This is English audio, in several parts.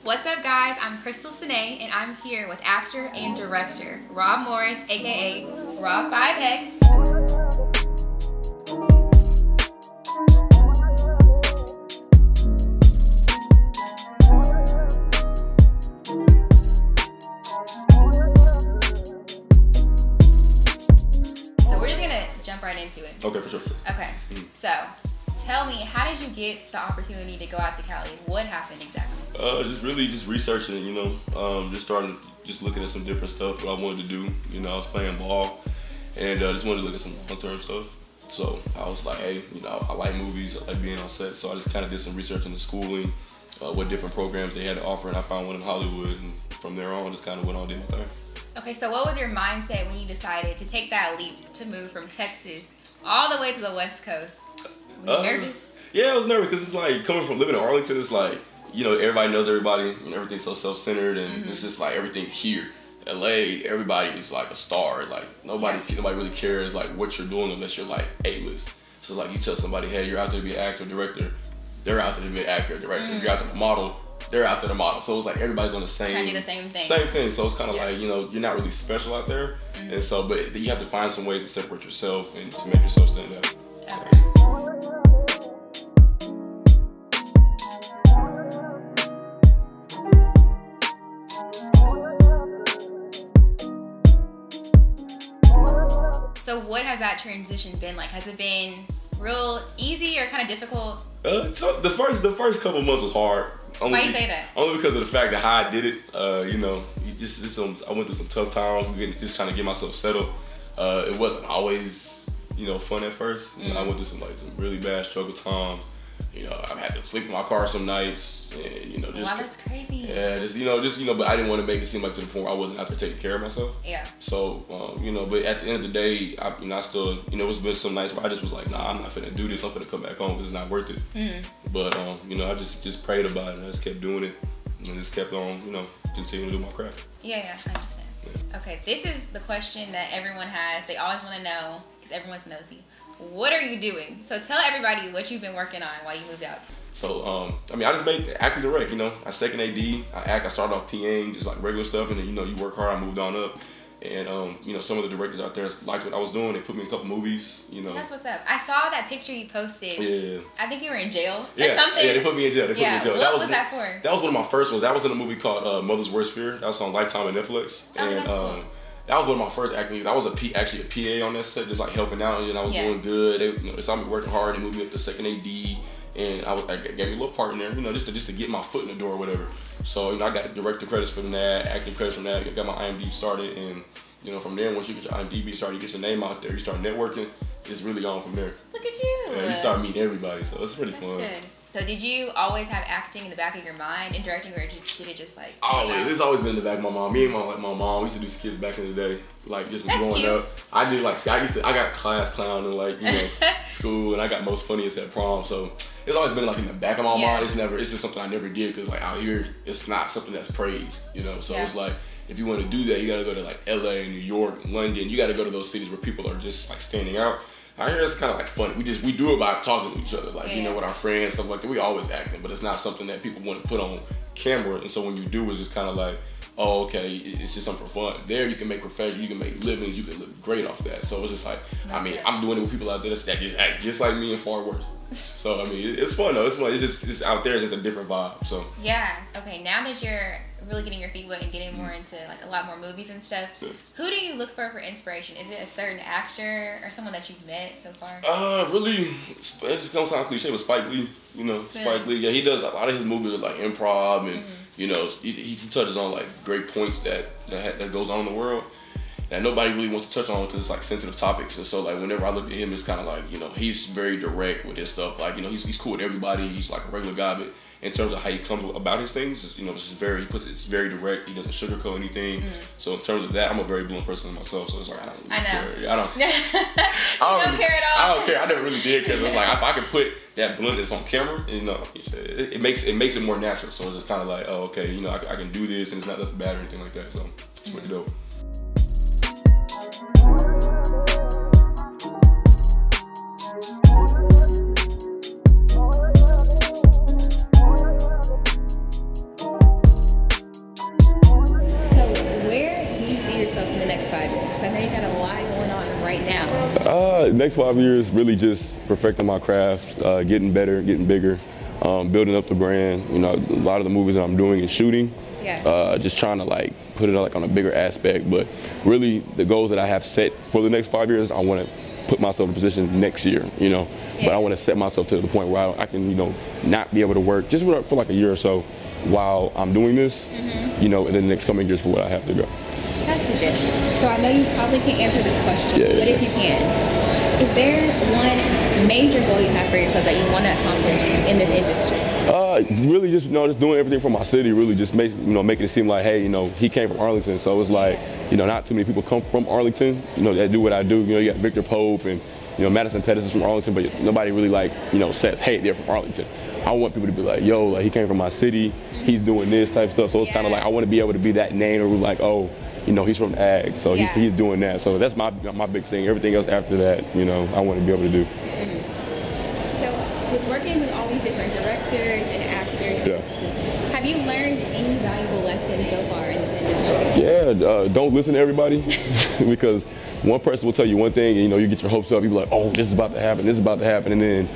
What's up, guys? I'm Crystal Sine, and I'm here with actor and director Robb Morris, aka Robb5x. So we're just gonna jump right into it. Okay, for sure. Okay, so tell me, how did you get the opportunity to go out to Cali? What happened exactly? Just researching, just looking at some different stuff, what I wanted to do. I was playing ball, and just wanted to look at some long-term stuff. So I was like, hey, I like movies, I like being on set, so I just kind of did some research into schooling, what different programs they had to offer, and I found one in Hollywood, and from there on, just kind of went on, did my thing. Okay, so what was your mindset when you decided to take that leap to move from Texas all the way to the West Coast? Were you nervous? Yeah, I was nervous because it's like coming from living in Arlington, it's like, everybody knows everybody, everything's so self-centered, and it's just like everything's here. LA, everybody is like a star. Like nobody really cares like what you're doing unless you're like A-list. So it's like you tell somebody, hey, you're out there to be an actor, director, they're out there to be an actor, director. If you're out there to model, they're out there to model. So it's like everybody's on the same. Trying to do the same thing. Same thing. So it's kind of like you're not really special out there, and so but you have to find some ways to separate yourself and to make yourself stand out. Okay. So what has that transition been like? Has it been real easy or kind of difficult? The first couple months was hard. Why you say that? Only because of the fact that how I did it. I went through some tough times, just trying to get myself settled. It wasn't always, fun at first. I went through some really bad struggle times. I had to sleep in my car some nights, and wow, that's crazy. Yeah, but I didn't want to make it seem like to the point where I wasn't out there taking care of myself. Yeah. So, but at the end of the day, I still, it's been some nights where I just was like, nah, I'm not finna do this. I'm finna come back home because it's not worth it. But, I just prayed about it and I just kept doing it and just kept on, continuing to do my craft. Yeah, 100%. Yeah. Okay, this is the question that everyone has. They always want to know because everyone's nosy. What are you doing? So tell everybody what you've been working on while you moved out. So, I just made the acting direct, I second AD, I started off PAing, just like regular stuff, and then, you work hard, I moved on up. And, some of the directors out there liked what I was doing. They put me in a couple movies, That's what's up. I saw that picture you posted. Yeah. I think you were in jail or yeah, something. Yeah, they put me in jail. What was that for? That was one of my first ones. That was in a movie called Mother's Worst Fear. That was on Lifetime and Netflix. Oh, that's cool. That was one of my first acting gigs. I was actually a PA on that set, just like helping out, and I was doing good. They saw me working hard. They moved me up to second AD, and I gave me a little part in there, just to get my foot in the door or whatever. So I got director credits from that, acting credits from that. I got my IMDb started, and from there, once you get your IMDb started, you get your name out there, you start networking. It's really on from there. Look at you. Yeah, you start meeting everybody, so it's really fun. That's good. So did you always have acting in the back of your mind and directing, or did it just like... Always. It's always been in the back of my mind. Me and my mom, we used to do skits back in the day. Like, just That's growing cute. up. I did, I got class clown in, school, and I got most funniest at prom. So it's always been, in the back of my mind. It's just something I never did, because, out here, it's not something that's praised, So it's like, if you want to do that, you got to go to, LA, New York, London. You got to go to those cities where people are just, standing out. I hear it's kind of fun. We do it by talking to each other, with our friends, stuff like that. We always acting, but it's not something that people want to put on camera. And so when you do, it's just kind of oh, okay, it's just something for fun. There you can make professional, you can make livings, you can live great off that. So it's just I'm doing it with people out there that just act just like me and far worse. So it's fun though. It's fun. It's out there. It's just a different vibe. So yeah. Okay. Now that you're really getting your feet wet and getting more into a lot more movies and stuff, who do you look for inspiration? Is it a certain actor or someone that you've met so far? Really, it's gonna sound cliche, but Spike Lee. Spike Lee. Yeah, he does a lot of his movies with improv and he touches on great points that goes on in the world that nobody really wants to touch on because it's sensitive topics. And so whenever I look at him, it's kind of he's very direct with his stuff. He's cool with everybody. He's a regular guy, but in terms of how he comes about his things, it's very direct. He doesn't sugarcoat anything. So in terms of that, I'm a very blunt person myself. So it's I don't really care. I don't. You don't care at all. I don't care. I never really did because it's if I could put that bluntness on camera, it makes it more natural. So it's just kind of oh, okay, I can do this and it's not nothing bad or anything like that. So it's pretty dope. next 5 years? Because I know you got a lot going on right now. Next 5 years, really just perfecting my craft, getting better, getting bigger, building up the brand. You know, a lot of the movies that I'm doing is shooting. Yeah. Just trying to like put it like on a bigger aspect. But really, the goals that I have set for the next 5 years, I want to put myself in a position next year, you know. Yeah. But I want to set myself to the point where I can, you know, not be able to work just for like a year or so while I'm doing this, you know, in the next coming years for what I have to go. That's legit. So I know you probably can't answer this question, but if you can, is there one major goal you have for yourself that you want to accomplish in this industry? Really just, you know, just doing everything for my city, really just making it seem like, hey, you know, he came from Arlington, so it's like, you know, not too many people come from Arlington, you know, that do what I do. You know, you got Victor Pope and, you know, Madison Pettis is from Arlington, but nobody really like, you know, says, hey, they're from Arlington. I want people to be like, yo, like he came from my city, he's doing this type of stuff. So it's kind of like, I want to be able to be that name, or like, oh, you know, he's from ag, so he's doing that. So that's my big thing. Everything else after that, you know, I want to be able to do. So with working with all these different directors and actors, have you learned any valuable lessons so far in this industry? Yeah, don't listen to everybody because one person will tell you one thing and, you know, you get your hopes up, you be like, oh, this is about to happen, this is about to happen, and then,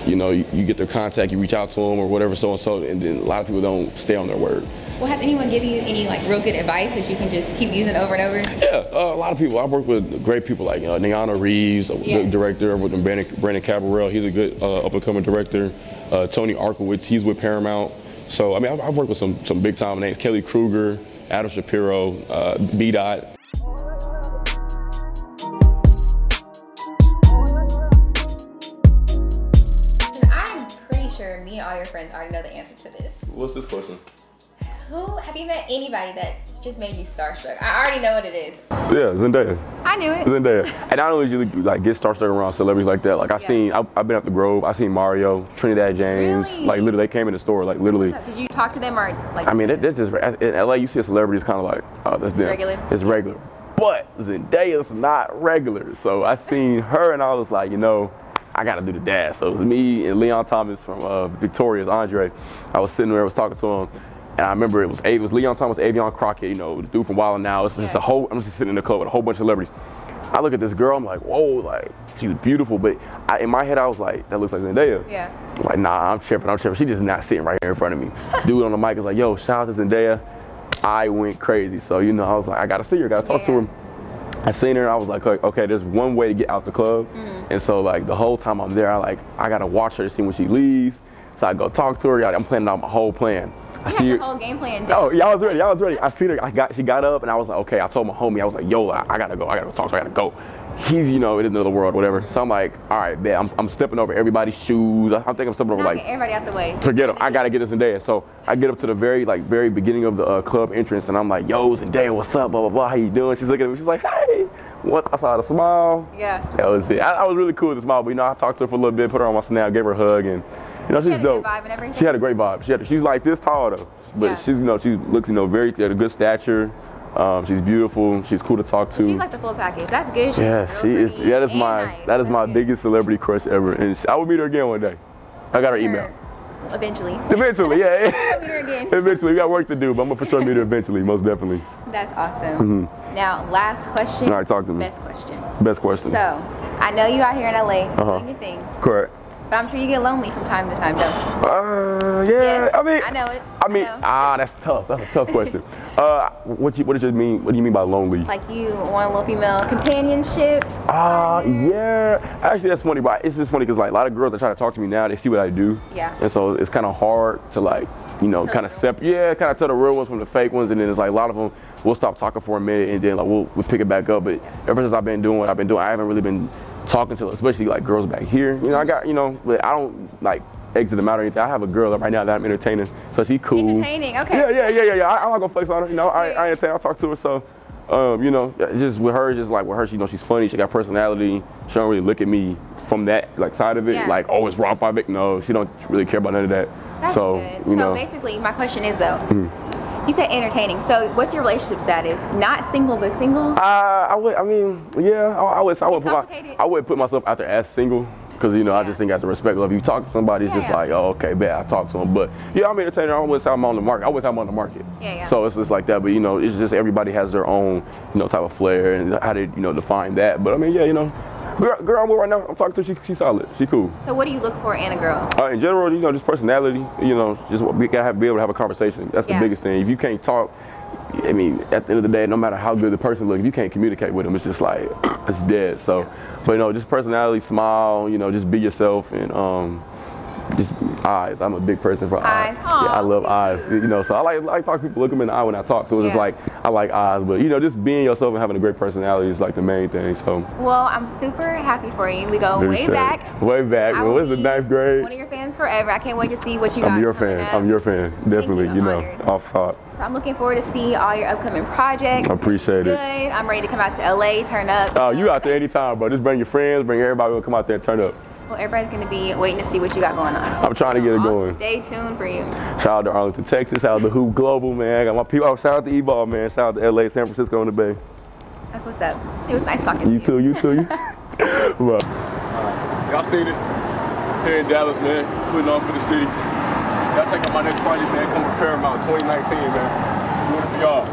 you know, you get their contact, you reach out to them or whatever, so and so, and then a lot of people don't stay on their word. Well, has anyone given you any like real good advice that you can just keep using over and over? Yeah, a lot of people. I've worked with great people like Niana Reeves, a good director. I've worked with Brandon Cabral, he's a good up-and-coming director. Tony Arkowitz, he's with Paramount. So, I mean, I've worked with some big-time names. Kelly Kruger, Adam Shapiro, B-Dot. I'm pretty sure me and all your friends already know the answer to this. What's this question? Have you met anybody that just made you starstruck? I already know what it is. Yeah, Zendaya. I knew it. Zendaya. And I don't usually like get starstruck around celebrities like that. Like I've been at the Grove. I've seen Mario, Trinidad James. Really? Like literally, they came in the store. Like literally. Did you talk to them or like? I mean, they're just in LA. You see a celebrity, it's kind of like, oh, that's them. Regular. It's regular. But Zendaya's not regular. So I seen her and I was like, you know, I gotta do the dash. So it was me and Leon Thomas from Victoria's, Andre. I was sitting there, I was talking to him. And I remember it was Leon Thomas, Avion Crockett, you know, the dude from Wild 'N Out. It's just I'm just sitting in the club with a whole bunch of celebrities. I look at this girl, I'm like, whoa, like, she was beautiful. But in my head, I was like, that looks like Zendaya. Yeah. I'm like, nah, I'm tripping. She just not sitting right here in front of me. Dude on the mic is like, yo, shout out to Zendaya. I went crazy. So, you know, I was like, I gotta see her, gotta talk to her. I seen her, and I was like, okay, there's one way to get out the club. And so, like, the whole time I'm there, I gotta watch her to see when she leaves. So I go talk to her. I'm planning out my whole plan. I see her. Whole game plan done. Oh, y'all was ready. I seen her. She got up, and I was like, okay. I told my homie, I was like, yo, I gotta go talk to her. I gotta go. He's, you know, in another world, whatever. So I'm like, all right, man. I'm stepping over everybody's shoes. I think I'm stepping over like everybody out the way. Forget them. I gotta get this Zendaya. So I get up to the very beginning of the club entrance, and I'm like, yo, Zendaya, what's up? Blah blah blah. How you doing? She's looking at me. She's like, hey. What? I saw the smile. Yeah. That was it. I was really cool with the smile, but you know, I talked to her for a little bit, put her on my snap, gave her a hug, and you know, she's dope. Vibe and everything. She had a great vibe. She's like this tall though, but she's, you know, she looks, you know, she had a good stature. She's beautiful. She's cool to talk to. She's like the full package. That's good. She is. That is my biggest celebrity crush ever, and I will meet her again one day. I got her email. Eventually. Eventually, yeah. Meet her again. Eventually, we got work to do, but I'm gonna for sure meet her eventually, most definitely. That's awesome. Now, last question. All right, talk to me. Best question. Best question. So, I know you out here in LA doing your thing. Correct. But I'm sure you get lonely from time to time, don't you? Yeah. Yes, I know it. That's tough. That's a tough question. What do you mean by lonely? Like you want a little female companionship? Yeah. Actually, that's funny, but it's just funny because like a lot of girls that try to talk to me now, they see what I do. Yeah. And so it's kind of hard to like, you know, kind of separate. Yeah, kind of tell the real ones from the fake ones, and then it's like a lot of them. We'll stop talking for a minute, and then like we'll pick it back up. But ever since I've been doing what I've been doing, I haven't really been talking to, especially like girls back here. You know, I got, you know, but I don't like exit them out or anything. I have a girl right now that I'm entertaining, so she's cool. Entertaining, okay. Yeah. I'm not gonna flex on her. You know, I entertain. I'll talk to her. So, you know, just with her, you know, she's funny. She got personality. She don't really look at me from that like side of it. Like, oh, it's Robb5x. No, she don't really care about none of that. That's good. You know. Basically, my question is though. You said entertaining. So what's your relationship status? Not single, but single? I would put myself out there as single. Because, you know, I just think as a respect level, if you talk to somebody, it's just like, oh, okay, bet I talk to them. But yeah, I'm an entertainer. I always have them on the market. I always have them on the market. So it's just like that. But, you know, it's just everybody has their own, you know, type of flair and how they, you know, define that. But I mean, yeah, you know, girl I'm with right now, I'm talking to her, she's solid. She cool. So what do you look for in a girl? In general, you know, just personality. You know, just we gotta be able to have a conversation. That's the biggest thing. If you can't talk, I mean, at the end of the day, no matter how good the person looks, if you can't communicate with them, it's just like, it's dead. So, but you know, just personality, smile, you know, just be yourself, and just eyes. I'm a big person for eyes. Yeah, I love eyes. You know, so I like talking to people, look them in the eye when I talk. So it's just like, I like eyes. But you know, just being yourself and having a great personality is like the main thing. So. Well, I'm super happy for you. We go way back. Way back. Well, was it 9th grade? One of your fans forever. I can't wait to see what you got. I'm your fan. I'm your fan. Definitely. You know, off top. So I'm looking forward to see all your upcoming projects. I appreciate it. I'm ready to come out to LA, turn up. Oh, you out there anytime, bro. Just bring your friends, bring everybody. We'll come out there and turn up. Well, everybody's going to be waiting to see what you got going on. So I'm trying to get it going. Stay tuned for you. Shout out to Arlington, Texas. Shout out to Hoop Global, man. I got my people. Oh, shout out to E-Ball, man. Shout out to LA, San Francisco, and the Bay. That's what's up. It was nice talking to you. You too, you too. Well, y'all seen it here in Dallas, man. Putting on for the city. Y'all check out my next project, man. Come to Paramount 2019, man. Doing it for y'all.